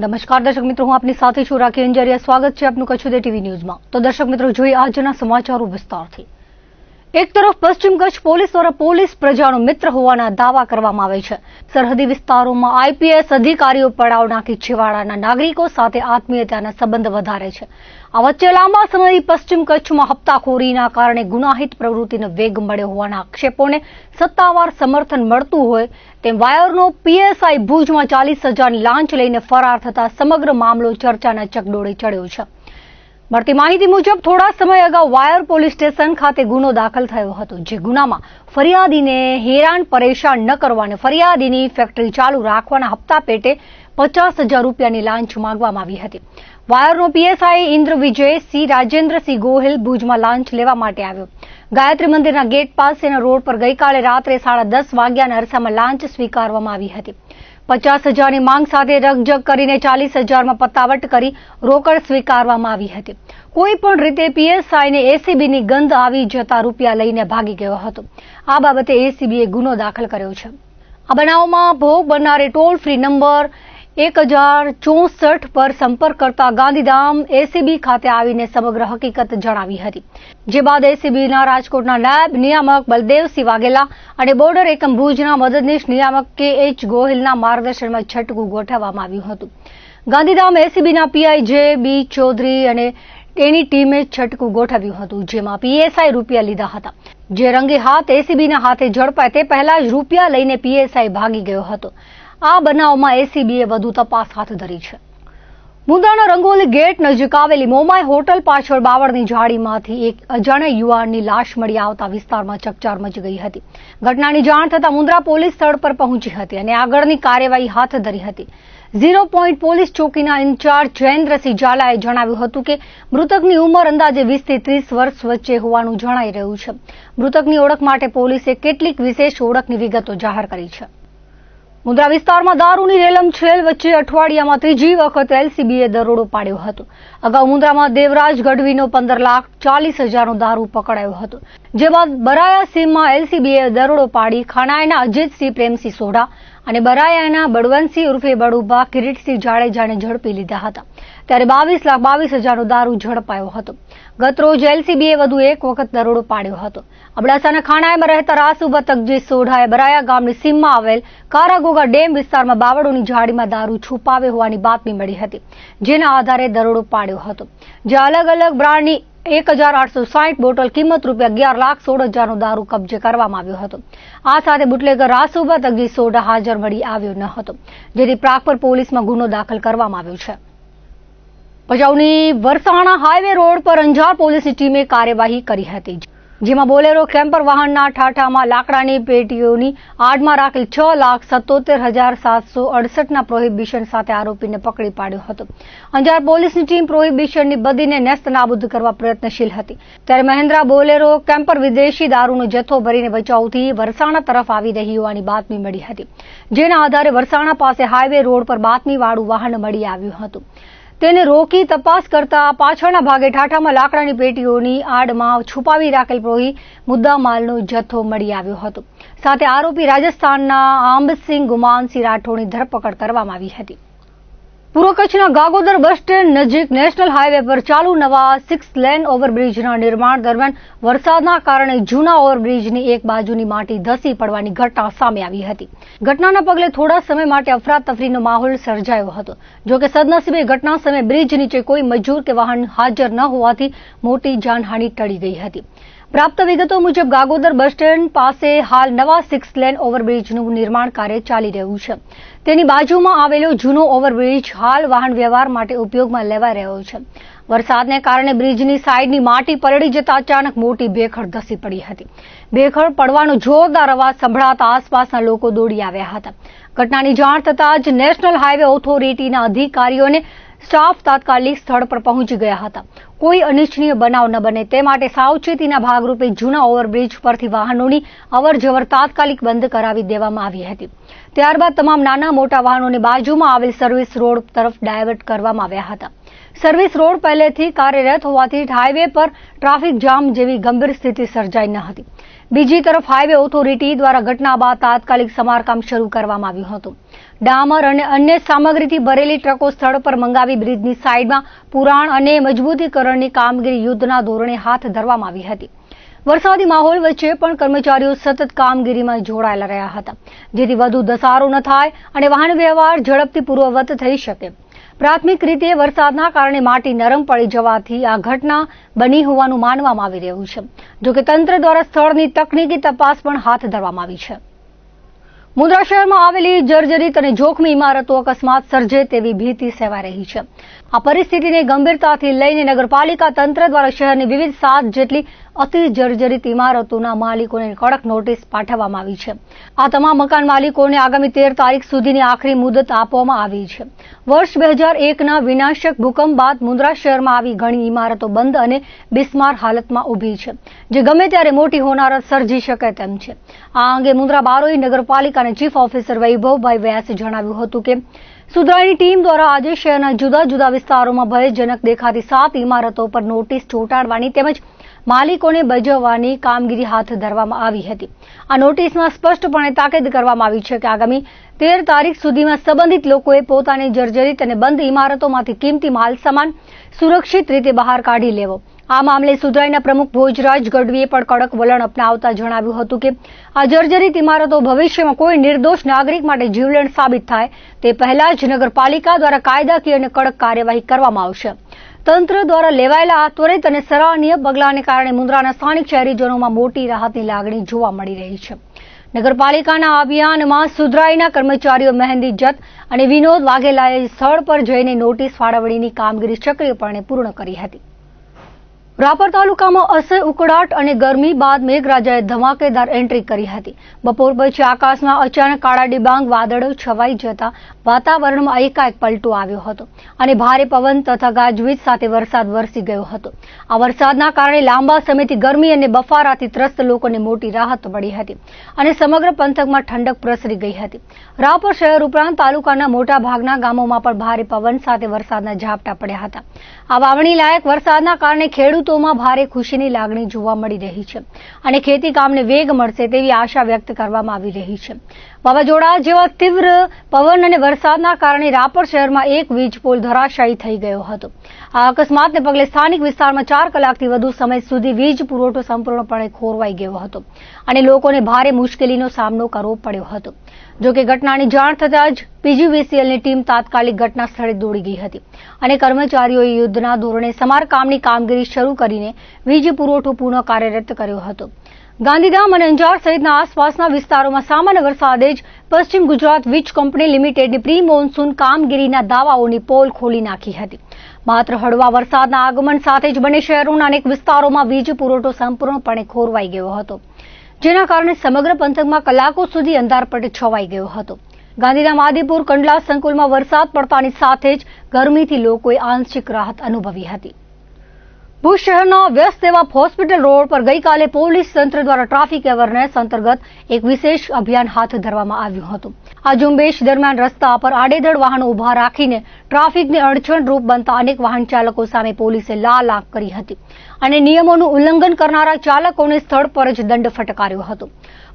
નમસ્કાર દર્શક મિત્રો, હું આપની સાથે છું રાખી અંજારિયા. સ્વાગત છે આપનું કચ્છ ઉદય ટીવી ન્યૂઝમાં. તો દર્શક મિત્રો, જોઈએ આજના સમાચારો વિસ્તારથી. એક તરફ પશ્ચિમ કચ્છ પોલીસ દ્વારા પોલીસ પ્રજાનો મિત્ર હોવાના દાવા કરવામાં આવે છે. સરહદી વિસ્તારોમાં આઈપીએસ અધિકારીઓ પડાવ નાખી છેવાડાના નાગરિકો સાથે આત્મીયતાના સંબંધ વધારે છે. આ વચ્ચે લાંબા સમયથી પશ્ચિમ કચ્છમાં હપ્તાખોરીના કારણે ગુનાહિત પ્રવૃત્તિને વેગ મળ્યો હોવાના આક્ષેપોને સત્તાવાર સમર્થન મળતું હોય તેમ વાયરનો પીએસઆઈ ભુજમાં 40,000ની લાંચ લઈને ફરાર થતા સમગ્ર મામલો ચર્ચાના ચકડોળે ચડ્યો છે. મળતી માહિતી મુજબ થોડા સમય અગાઉ વાયર પોલીસ સ્ટેશન ખાતે ગુનો દાખલ થયો હતો, જે ગુનામાં ફરિયાદીને હેરાન પરેશાન ન કરવા અને ફરિયાદીની ફેક્ટરી ચાલુ રાખવાના હપ્તા પેટે 50,000 રૂપિયાની લાંચ માંગવામાં આવી હતી. વાયરનો પીએસઆઈ ઇન્દ્ર વિજય સિંહ રાજેન્દ્રસિંહ ગોહિલ ભુજમાં લાંચ લેવા માટે આવ્યો. ગાયત્રી મંદિરના ગેટ પાસેના રોડ પર ગઈકાલે રાત્રે 10:30 વાગ્યાના અરસામાં લાંચ સ્વીકારવામાં આવી હતી. 50,000ની માંગ સાથે રકઝક કરીને 40,000માં પતાવટ કરી રોકડ સ્વીકારવામાં આવી હતી. કોઈ પણ રીતે પીએસઆઈને એસીબીની ગંધ આવી જતા રૂપિયા લઈને ભાગી ગયો હતો. આ બાબતે એસીબીએ ગુનો દાખલ કર્યો છે. આ બનાવમાં ભોગ બનનારે ટોલ ફ્રી નંબર 1064 પર સંપર્ક કરતા ગાંધીધામ એસીબી ખાતે આવીને સમગ્ર હકીકત જણાવી હતી. જે બાદ એસીબીના રાજકોટના નાયબ નિયામક બલદેવસિંહ વાઘેલા અને બોર્ડર એકમ ભુજના મદદનીશ નિયામક KH ગોહિલના માર્ગદર્શનમાં છટકું ગોઠવવામાં આવ્યું હતું. ગાંધીધામ એસીબીના પીઆઈ JB ચૌધરી અને તેની ટીમે છટકું ગોઠવ્યું હતું, જેમાં પીએસઆઈ રૂપિયા લીધા હતા. જે રંગે હાથ એસીબીના હાથે ઝડપાય તે પહેલા જ રૂપિયા લઈને પીએસઆઈ ભાગી ગયો હતો. આ બનાવમાં એસીબીએ વધુ તપાસ હાથ ધરી છે. મુન્દ્રાના રંગોલી ગેટ નજીક આવેલી મોમાઈ હોટલ પાછળ બાવળની ઝાડીમાંથી એક અજાણ્યા યુવાનની લાશ મળી આવતા વિસ્તારમાં ચકચાર મચી ગઈ હતી. ઘટનાની જાણ થતાં મુન્દ્રા પોલીસ સ્થળ પર પહોંચી હતી અને આગળની કાર્યવાહી હાથ ધરી હતી. 0 પોઈન્ટ પોલીસ ચોકીના ઇન્ચાર્જ જયેન્દ્રસિંહ ઝાલાએ જણાવ્યું હતું કે મૃતકની ઉંમર અંદાજે 20 થી 30 વર્ષ વચ્ચે હોવાનું જણાઈ રહ્યું છે. મૃતકની ઓળખ માટે પોલીસે કેટલીક વિશેષ ઓળખની વિગતો જાહેર કરી છે. મુન્દ્રા વિસ્તારમાં દારૂની રેલમછેલ વચ્ચે અઠવાડિયામાં ત્રીજી વખત એલસીબીએ દરોડો પાડ્યો હતો. અગાઉ મુન્દ્રામાં દેવરાજ ગઢવીનો 15,40,000નો દારૂ પકડાયો હતો. જે બાદ બરાયા સીમમાં એલસીબીએ દરોડો પાડી ખાનાયના અજીતસિંહ પ્રેમસિંહ સોઢા અને બરાયાના બળવંતસિંહ ઉર્ફે બળુભા કિરીટસિંહ જાડેજાને ઝડપી લીધા હતા. ત્યારે 22,22,000નો દારૂ ઝડપાયો હતો. ગત રોજ એલસીબીએ વધુ એક વખત દરોડો પાડ્યો હતો. અબડાસાના ખાણાયમાં રહેતા રાસુભા તકજી સોઢાએ બરાયા ગામની સીમમાં આવેલ કારાગોગા ડેમ વિસ્તારમાં બાવળોની ઝાડીમાં દારૂ છુપાવ્યો હોવાની બાતમી મળી હતી, જેના આધારે દરોડો પાડ્યો હતો. જે અલગ અલગ બ્રાન્ડની 1,860 બોટલ કિંમત રૂપિયા 11,16,000નો દારૂ કબજે કરવામાં આવ્યો હતો. આ સાથે બુટલેગર રાસુભા તકજી સોઢા હાજર મળી આવ્યો ન હતો, જેથી પ્રાગપર પોલીસમાં ગુનો દાખલ કરવામાં આવ્યો છે. ભચાઉની વરસાણા હાઈવે રોડ પર અંજાર પોલીસની ટીમે કાર્યવાહી કરી હતી, જેમાં બોલેરો કેમ્પર વાહનના ઠાઠામાં લાકડાની પેટીઓની આડમાં રાખેલ 6,77,768ના પ્રોહિબિશન સાથે આરોપીને પકડી પાડ્યો હતો. અંજાર પોલીસની ટીમ પ્રોહિબિશનની બદીને નેસ્તનાબૂદ કરવા પ્રયત્નશીલ હતી. ત્યારે મહેન્દ્રા બોલેરો કેમ્પર વિદેશી દારૂનો જથ્થો ભરીને ભચાઉથી વરસાણા તરફ આવી રહી હોવાની બાતમી મળી હતી. જેના આધારે વરસાણા પાસે હાઈવે રોડ પર બાતમીવાળું વાહન મળી આવ્યું હતું. તેને રોકી તપાસ કરતા પાછળના ભાગે ઠાઠામાં લાકડાની પેટીઓની આડમાં છુપાવી રાખેલ મુદ્દામાલનો જથ્થો મળી આવ્યો હતો. સાથે આરોપી રાજસ્થાનના આંબસિંહ ગુમાનસિંહ રાઠોડની ધરપકડ કરવામાં આવી હતી. પૂર્વ કચ્છના ગાગોદર બસ સ્ટેન્ડ નજીક નેશનલ હાઈવે પર ચાલુ નવા 6 લેન ઓવરબ્રિજના નિર્માણ દરમિયાન વરસાદના કારણે જૂના ઓવરબ્રિજની એક બાજુની માટી ધસી પડવાની ઘટના સામે આવી હતી. ઘટનાના પગલે થોડા સમય માટે અફરાતફરીનો માહોલ સર્જાયો હતો. જોકે સદનસીબે ઘટના સમયે બ્રિજ નીચે કોઈ મજૂર કે વાહન હાજર ન હોવાથી મોટી જાનહાનિ ટળી ગઈ હતી. પ્રાપ્ત વિગતો મુજબ ગાગોદર બસ સ્ટેન્ડ પાસે હાલ નવા 6 લેન ઓવરબ્રિજનું નિર્માણ કાર્ય ચાલી રહ્યું છે. તેની બાજુમાં આવેલો જૂનો ઓવરબ્રિજ હાલ વાહન વ્યવહાર માટે ઉપયોગમાં લેવાઈ રહ્યો છે. વરસાદને કારણે બ્રિજની સાઈડની માટી પલળી જતા અચાનક મોટી ભેખડ ધસી પડી હતી. ભેખડ પડવાનો જોરદાર અવાજ સંભળાતા આસપાસના લોકો દોડી આવ્યા હતા. ઘટનાની જાણ થતાં જ નેશનલ હાઈવે ઓથોરિટીના અધિકારીઓને સ્ટાફ તાત્કાલિક સ્થળ પર પહોંચી ગયા હતા. કોઈ અનિચ્છનીય બનાવ ન બને તે માટે સાવચેતીના ભાગરૂપે જૂના ઓવરબ્રિજ પરથી વાહનોની અવરજવર તાત્કાલિક બંધ કરાવી દેવામાં આવી હતી. ત્યારબાદ તમામ નાના મોટા વાહનોને બાજુમાં આવેલ સર્વિસ રોડ તરફ ડાયવર્ટ કરવામાં આવ્યા હતા. સર્વિસ રોડ પહેલેથી કાર્યરત હોવાથી હાઈવે પર ટ્રાફિક જામ જેવી ગંભીર સ્થિતિ સર્જાઈ ન હતી. બીજી તરફ હાઈવે ઓથોરિટી દ્વારા ઘટના બાદ તાત્કાલિક સમારકામ શરૂ કરવામાં આવ્યું હતું. ડામર અને અન્ય સામગ્રીથી ભરેલી ટ્રકો સ્થળ પર મંગાવી બ્રિજની સાઈડમાં પુરાણ અને મજબૂતીકરણની કામગીરી યુદ્ધના ધોરણે હાથ ધરવામાં આવી હતી. વરસાદી માહોલ વચ્ચે પણ કર્મચારીઓ સતત કામગીરીમાં જોડાયેલા રહ્યા હતા, જેથી વધુ ધસારો ન થાય અને વાહન વ્યવહાર ઝડપથી પૂર્વવત થઈ શકે. પ્રાથમિક રીતે વરસાદના કારણે માટી નરમ પડી જવાથી આ ઘટના બની હોવાનું માનવામાં આવી રહ્યું છે. જોકે તંત્ર દ્વારા સ્થળની તકનીકી તપાસ પણ હાથ ધરવામાં આવી છે. મુન્દ્રા શહેરમાં આવેલી જર્જરિત અને જોખમી ઇમારતો અકસ્માત સર્જે તેવી ભીતિ સેવાઈ રહી છે. આ પરિસ્થિતિને ગંભીરતાથી લઈને નગરપાલિકા તંત્ર દ્વારા શહેરની વિવિધ 7 જેટલી અતિ જર્જરિત ઇમારતોના માલિકોને કડક નોટિસ પાઠવવામાં આવી છે. આ તમામ મકાન માલિકોને આગામી 13 તારીખ સુધીની આખરી મુદત આપવામાં આવી છે. વર્ષ 2001ના વિનાશક ભૂકંપ બાદ મુન્દ્રા શહેરમાં આવી ઘણી ઇમારતો બંધ અને બિસ્માર હાલતમાં ઊભી છે, જે ગમે ત્યારે મોટી હોનારત સર્જી શકે તેમ છે. આ અંગે મુન્દ્રા બારોઈ નગરપાલિકાના ચીફ ઓફિસર વૈભવભાઈ વ્યાસે જણાવ્યું હતું કે સુધરાઈની ટીમ દ્વારા આજે શહેરના જુદા જુદા વિસ્તારોમાં ભયજનક દેખાતી 7 ઇમારતો પર નોટિસ ચોંટાડવાની તેમજ માલિકોને બજાવવાની કામગીરી હાથ ધરવામાં આવી હતી. આ નોટિસમાં સ્પષ્ટપણે તાકીદ કરવામાં આવી છે કે આગામી 13 તારીખ સુધીમાં સંબંધિત લોકોએ પોતાની જર્જરિત અને બંધ ઇમારતોમાંથી કિંમતી માલ સામાન સુરક્ષિત રીતે બહાર કાઢી લેવો. આ મામલે સુધરાઈના પ્રમુખ ભોજરાજ ગઢવીએ પણ કડક વલણ અપનાવતા જણાવ્યું હતું કે આ જર્જરિત ઇમારતો ભવિષ્યમાં કોઈ નિર્દોષ નાગરિક માટે જીવલેણ સાબિત થાય તે પહેલા જ નગરપાલિકા દ્વારા કાયદાકીય અને કડક કાર્યવાહી કરવામાં આવશે. તંત્ર દ્વારા લેવાયેલા આ ત્વરિત અને સરાહનીય પગલાંને કારણે મુન્દ્રાના સ્થાનિક શહેરીજનોમાં મોટી રાહતની લાગણી જોવા મળી રહી છે. નગરપાલિકાના અભિયાનમાં સુધરાઈના કર્મચારીઓ મહેંદી જત અને વિનોદ વાઘેલાએ સ્થળ પર જઈને નોટિસ ફાળવણીની કામગીરી સક્રિયપણે પૂર્ણ કરી હતી. રાપર તાલુકામાં અસહ્ય ઉકળાટ અને ગરમી બાદ મેઘરાજાએ ધમાકેદાર એન્ટ્રી કરી હતી. બપોર પછી આકાશમાં અચાનક કાળા ડિબાંગ વાદળો છવાઈ જતા વાતાવરણમાં એકાએક પલટો આવ્યો હતો અને ભારે પવન તથા ગાજવીજ સાથે વરસાદ વરસી ગયો હતો. આ વરસાદના કારણે લાંબા સમયથી ગરમી અને બફારાથી ત્રસ્ત લોકોને મોટી રાહત મળી હતી અને સમગ્ર પંથકમાં ઠંડક પ્રસરી ગઈ હતી. રાપર શહેર ઉપરાંત તાલુકાના મોટા ભાગના ગામોમાં પણ ભારે પવન સાથે વરસાદના ઝાપટા પડ્યા હતા. આ વાવણી લાયક વરસાદના કારણે ખેડૂતોમાં ભારે ખુશીની લાગણી જોવા મળી રહી છે અને ખેતી કામને વેગ મળશે તેવી આશા વ્યક્ત કરવામાં આવી રહી છે. વાવાઝોડા જેવા તીવ્ર પવન અને વરસાદના કારણે રાપર શહેરમાં એક વીજ પોલ ધરાશાયી થઈ ગયો હતો. આ અકસ્માતને પગલે સ્થાનિક વિસ્તારમાં 4 કલાકથી વધુ સમય સુધી વીજ પુરવઠો સંપૂર્ણપણે ખોરવાઈ ગયો હતો અને લોકોને ભારે મુશ્કેલીનો સામનો કરવો પડ્યો હતો. જોકે ઘટનાની જાણ થતાં જ પીજીવીસીએલની ટીમ તાત્કાલિક ઘટના સ્થળે દોડી ગઈ હતી અને કર્મચારીઓએ યુદ્ધના ધોરણે સમારકામની કામગીરી શરૂ કરીને વીજ પુરવઠો પુનઃ કાર્યરત કર્યો હતો. ગાંધીધામ અને અંજાર સહિતના આસપાસના વિસ્તારોમાં સામાન્ય વરસાદે જ પશ્ચિમ ગુજરાત વીજ કંપની લિમિટેડની પ્રી મોન્સૂન કામગીરીના દાવાઓની પોલ ખોલી નાખી હતી. માત્ર હળવા વરસાદના આગમન સાથે જ બંને શહેરોના અનેક વિસ્તારોમાં વીજ પુરવઠો સંપૂર્ણપણે ખોરવાઈ ગયો હતો, જેના કારણે સમગ્ર પંથકમાં કલાકો સુધી અંધારપટ છવાઈ ગયો હતો. ગાંધીધામ આદિપુર કંડલા સંકુલમાં વરસાદ પડતાની સાથે જ ગરમીથી લોકોએ આંશિક રાહત અનુભવી હતી. ભુજ શહેરના વ્યસ્ત એવા હોસ્પિટલ રોડ પર ગઈકાલે પોલીસ તંત્ર દ્વારા ટ્રાફિક અવેરનેસ અંતર્ગત એક વિશેષ અભિયાન હાથ ધરવામાં આવ્યું હતું. આ ઝુંબેશ દરમિયાન રસ્તા પર આડેધડ વાહનો ઉભા રાખીને ટ્રાફિકને અડચણરૂપ બનતા અનેક વાહન ચાલકો સામે પોલીસે લાલ આંખ કરી હતી અને નિયમોનું ઉલ્લંઘન કરનારા ચાલકોને સ્થળ પર જ દંડ ફટકાર્યો હતો.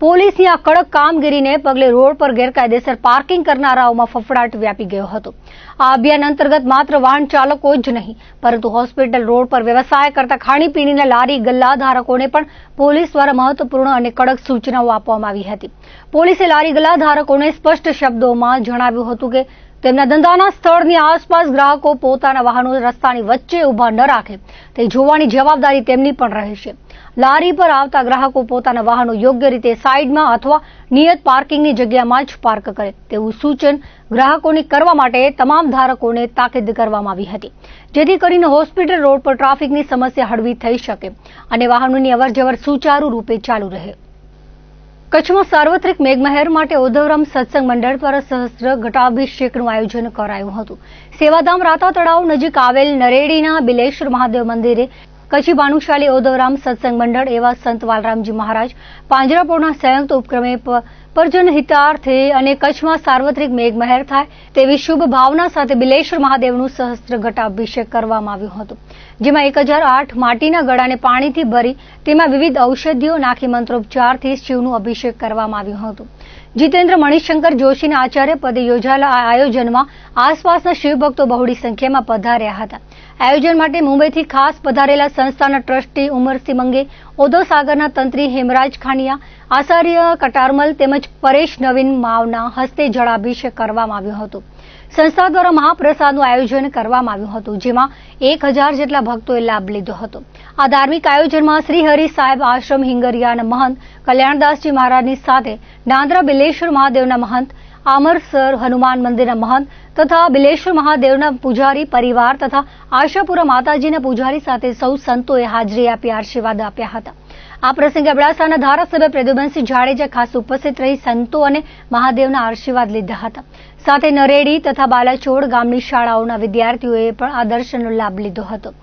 પોલીસની આ કડક કામગીરીને પગલે રોડ પર ગેરકાયદેસર પાર્કિંગ કરનારાઓમાં ફફડાટ વ્યાપી ગયો હતો. આ અભિયાન અંતર્ગત માત્ર વાહન ચાલકો જ નહીં, પરંતુ હોસ્પિટલ રોડ પર વ્યવસાય કરતા ખાણીપીણીના લારી ગલ્લા ધારકોને પણ પોલીસ દ્વારા મહત્વપૂર્ણ અને કડક સૂચનાઓ આપવામાં આવી હતી. પોલીસે લારી ગલ્લા ધારકોને સ્પષ્ટ શબ્દોમાં જણાવ્યું હતું કે તેમના ધંધાના સ્થળની આસપાસ ગ્રાહકો પોતાના વાહનો રસ્તાની વચ્ચે ઊભા ન રાખે તે જોવાની જવાબદારી તેમની પણ રહેશે. લારી પર આવતા ગ્રાહકો પોતાના વાહનો યોગ્ય રીતે સાઈડમાં અથવા નિયત પાર્કિંગની જગ્યામાં જ પાર્ક કરે તેવું સૂચન ગ્રાહકોને કરવા માટે તમામ ધારકોને તાકીદ કરવામાં આવી હતી, જેથી કરીને હોસ્પિટલ રોડ પર ટ્રાફિકની સમસ્યા હળવી થઈ શકે અને વાહનોની અવરજવર સુચારુ રૂપે ચાલુ રહે. કચ્છમાં સાર્વત્રિક મેઘમહેર માટે ઉધવરામ સત્સંગ મંડળ દ્વારા સહસ્ત્ર ઘટાભિષેકનું આયોજન કરાયું હતું. સેવાધામ રાતા તળાવ નજીક આવેલ નરેડીના બિલેશ્વર મહાદેવ મંદિરે કચ્છી ભાનુશાલી ઓદવરામ સત્સંગ મંડળ એવા સંત વાલરામજી મહારાજ પાંજરાપોળના સંયુક્ત ઉપક્રમે પરજન હિતાર્થે અને કચ્છમાં સાર્વત્રિક મેઘમહેર થાય તેવી શુભ ભાવના સાથે બિલેશ્વર મહાદેવનું સહસ્ત્ર ઘટાભિષેક કરવામાં આવ્યો હતો, જેમાં 1008 માટીના ગળાને પાણીથી ભરી તેમાં વિવિધ ઔષધિઓ નાખી મંત્રોપચારથી શિવનું અભિષેક કરવામાં આવ્યું હતું. જીતેન્દ્ર મણિશંકર જોશીના આચાર્ય પદે યોજાયેલા આ આયોજનમાં આસપાસના શિવભક્તો બહોળી સંખ્યામાં પધાર્યા હતા. આયોજન માટે મુંબઈથી ખાસ પધારેલા સંસ્થાના ટ્રસ્ટી ઉમરસિંહ મંગે, ઓધો સાગરના તંત્રી હેમરાજ ખાનિયા, આચાર્ય કટારમલ તેમજ પરેશ નવીન માવના હસ્તે જળાભિષેક કરવામાં આવ્યો હતો. સંસ્થા દ્વારા મહાપ્રસાદનું આયોજન કરવામાં આવ્યું હતું, જેમાં 1000 જેટલા ભક્તોએ લાભ લીધો હતો. આ ધાર્મિક આયોજનમાં શ્રી હરિ સાહેબ આશ્રમ હિંગરિયાના મહંત કલ્યાણદાસજી મહારાજની સાથે નાંદરા બિલેશ્વર મહાદેવના મહંત, આમરસર હનુમાન મંદિરના મહંત તથા બિલેશ્વર મહાદેવના પૂજારી પરિવાર તથા આશાપુરા માતાજીના પૂજારી સાથે સૌ સંતોએ હાજરી આપી આશીર્વાદ આપ્યા હતા. આ પ્રસંગે અબડાસાના ધારાસભ્ય પ્રદ્યુમનસિંહ જાડેજા ખાસ ઉપસ્થિત રહી સંતો અને મહાદેવના આશીર્વાદ લીધા હતા. સાથે નરેડી તથા બાલાચોડ ગામની શાળાઓના વિદ્યાર્થીઓએ પણ આ દર્શનનો લાભ લીધો હતો.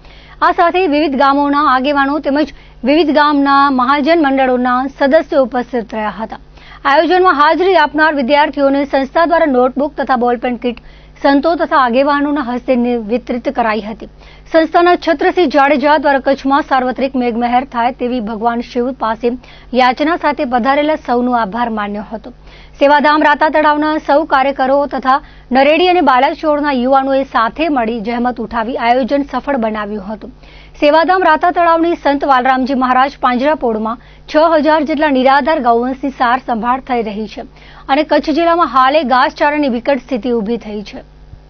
આ સાથે વિવિધ ગામોના આગેવાનો તેમજ વિવિધ ગામના મહાજન મંડળોના સદસ્યો ઉપસ્થિત રહ્યા હતા. આયોજનમાં હાજરી આપનાર વિદ્યાર્થીઓને સંસ્થા દ્વારા નોટબુક તથા બોલપેન કીટ સંતો તથા આગેવાનોના હસ્તે વિતરિત કરાઈ હતી. સંસ્થાના છત્રસિંહ જાડેજા દ્વારા કચ્છમાં સાર્વત્રિક મેઘમહેર થાય તેવી ભગવાન શિવ પાસે યાચના સાથે પધારેલા સૌનો આભાર માન્યો હતો. સેવાધામ રાતા તળાવના સૌ કાર્યકરો તથા નરેડી અને બાલાચોડના યુવાનોએ સાથે મળી જહેમત ઉઠાવી આયોજન સફળ બનાવ્યું હતું. સેવાધામ રાતા તળાવની સંત વાલરામજી મહારાજ પાંજરાપોળમાં 6000 જેટલા નિરાધાર ગૌવંશની સાર સંભાળ થઈ રહી છે અને કચ્છ જિલ્લામાં હાલે ઘાસચારાની વિકટ સ્થિતિ ઊભી થઈ છે.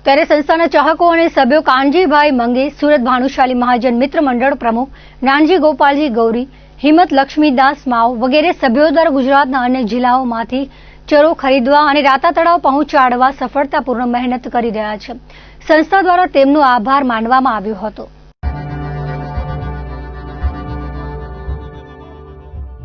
ત્યારે સંસ્થાના ચાહકો અને સભ્યો કાનજીભાઈ મંગે, સુરત ભાનુશાલી મહાજન મિત્ર મંડળ પ્રમુખ નાનજી ગોપાલજી ગૌરી, હિંમત લક્ષ્મીદાસ માવ વગેરે સભ્યો દ્વારા ગુજરાતના અન્ય જિલ્લાઓમાંથી ચરો ખરીદવા અને રાતા તળાવ પહોંચાડવા સફળતાપૂર્વક મહેનત કરી રહ્યા છે. સંસ્થા દ્વારા તેમનો આભાર માનવામાં આવ્યો હતો.